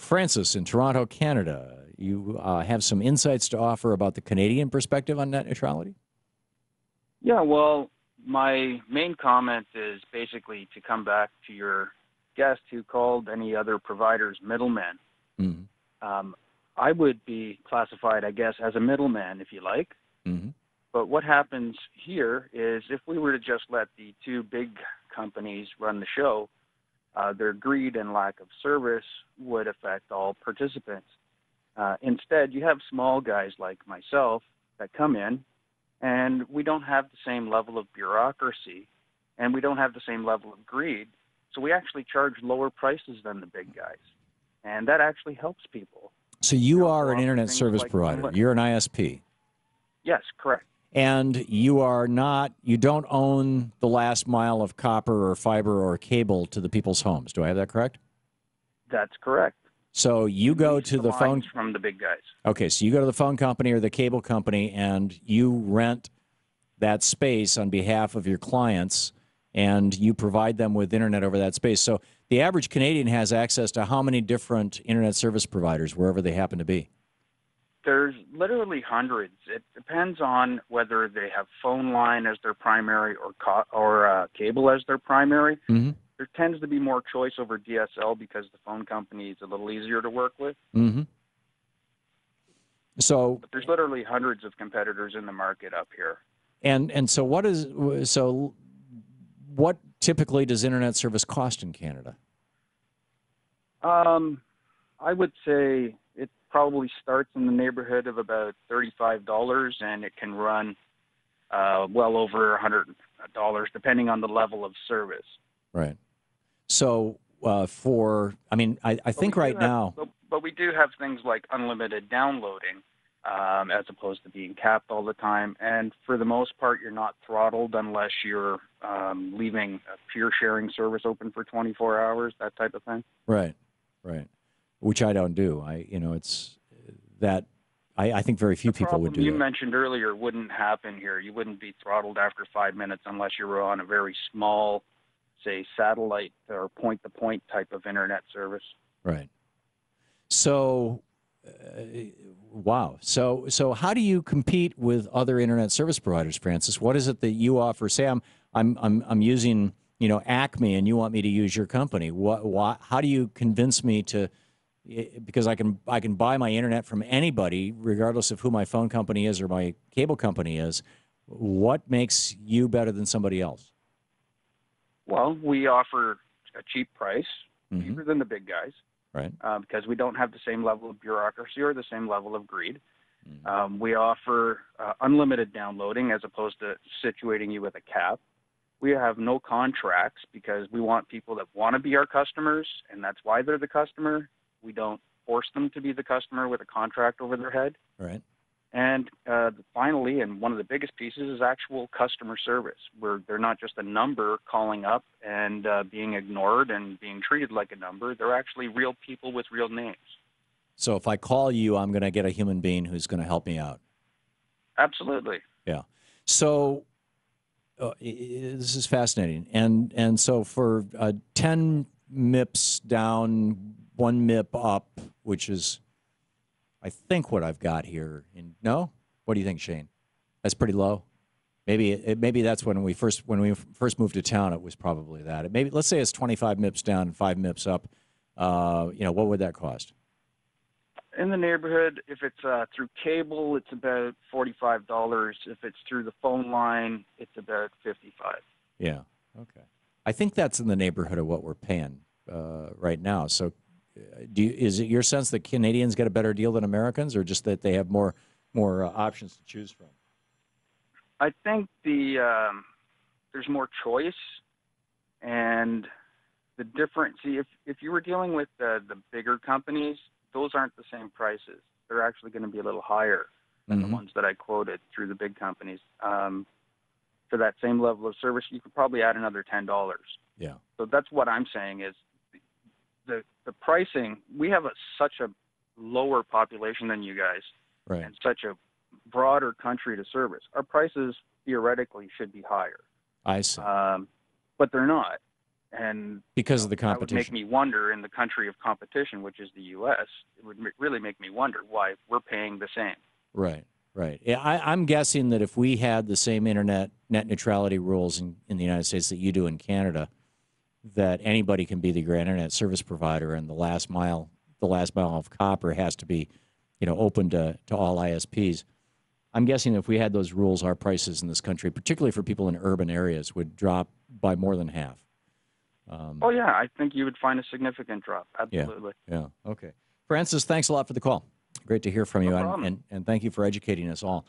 Francis in Toronto, Canada, you have some insights to offer about the Canadian perspective on net neutrality? Yeah, well, my main comment is basically to come back to your guest who called any other providers middlemen. Mm-hmm. I would be classified, I guess, as a middleman, if you like. Mm-hmm. But what happens here is if we were to just let the two big companies run the show, their greed and lack of service would affect all participants. Instead, you have small guys like myself that come in, and we don't have the same level of bureaucracy, and we don't have the same level of greed, so we actually charge lower prices than the big guys, and that actually helps people. So you are an internet service provider. You're an ISP. Yes, correct. And you don't own the last mile of copper or fiber or cable to the people's homes. Do I have that correct? That's correct. So you go to the phone from the big guys. Okay, so you go to the phone company or the cable company and you rent that space on behalf of your clients and you provide them with internet over that space. So the average Canadian has access to how many different internet service providers wherever they happen to be? There's literally hundreds. It depends on whether they have phone line as their primary or cable as their primary. Mm-hmm. There tends to be more choice over DSL because the phone company is a little easier to work with. Mm-hmm. But there's literally hundreds of competitors in the market up here. And so what typically does internet service cost in Canada? I would say it probably starts in the neighborhood of about $35, and it can run well over $100 depending on the level of service. Right. So I think right now. But we do have things like unlimited downloading as opposed to being capped all the time. And for the most part, you're not throttled unless you're leaving a peer sharing service open for 24 hours, that type of thing. Right. Which I don't do. I think very few people would do that. The problem you mentioned earlier wouldn't happen here. You wouldn't be throttled after 5 minutes unless you were on a very small, say, satellite or point-to-point type of internet service. Right. So, wow. So how do you compete with other internet service providers, Francis? What is it that you offer? Say I'm using Acme, and you want me to use your company. How do you convince me to? Because I can buy my internet from anybody, regardless of who my phone company is or my cable company is. What makes you better than somebody else? Well, we offer a cheap price, Mm-hmm. cheaper than the big guys, right? Because we don't have the same level of bureaucracy or the same level of greed. Mm-hmm. We offer unlimited downloading as opposed to situating you with a cap. We have no contracts because we want people that want to be our customers, and that's why they're the customer. We don't force them to be the customer with a contract over their head. Right. And finally, and one of the biggest pieces is actual customer service, where they're not just a number calling up and being ignored and being treated like a number. They're actually real people with real names. So if I call you, I'm going to get a human being who's going to help me out. Absolutely. Yeah. So this is fascinating. And so for 10 MIPS down, 1 MIP up, which is, I think, what I've got here. No? What do you think, Shane? That's pretty low. Maybe that's when we first moved to town. It was probably that. Let's say it's 25 MIPS down, 5 MIPS up. What would that cost? In the neighborhood, if it's through cable, it's about $45. If it's through the phone line, it's about $55. Yeah. Okay. I think that's in the neighborhood of what we're paying right now. So, is it your sense that Canadians get a better deal than Americans, or just that they have more options to choose from? I think there's more choice, and the difference. See, if you were dealing with the bigger companies, those aren't the same prices. They're actually going to be a little higher than Mm-hmm. the ones that I quoted through the big companies. For that same level of service, you could probably add another $10. Yeah. So that's what I'm saying is the pricing. We have such a lower population than you guys, right, and such a broader country to service. Our prices theoretically should be higher. I see. But they're not. And because of the that would make competition. me wonder, in the country of competition, which is the U.S., it would really make me wonder why we're paying the same. Right, right. Yeah, I'm guessing that if we had the same internet net neutrality rules in the United States that you do in Canada, that anybody can be the grand internet service provider, and the last mile of copper has to be, open to all ISPs. I'm guessing if we had those rules, our prices in this country, particularly for people in urban areas, would drop by more than half. Oh, yeah, I think you would find a significant drop. Yeah, Absolutely. yeah. Okay. Francis, thanks a lot for the call. Great to hear from No you, problem. and thank you for educating us all.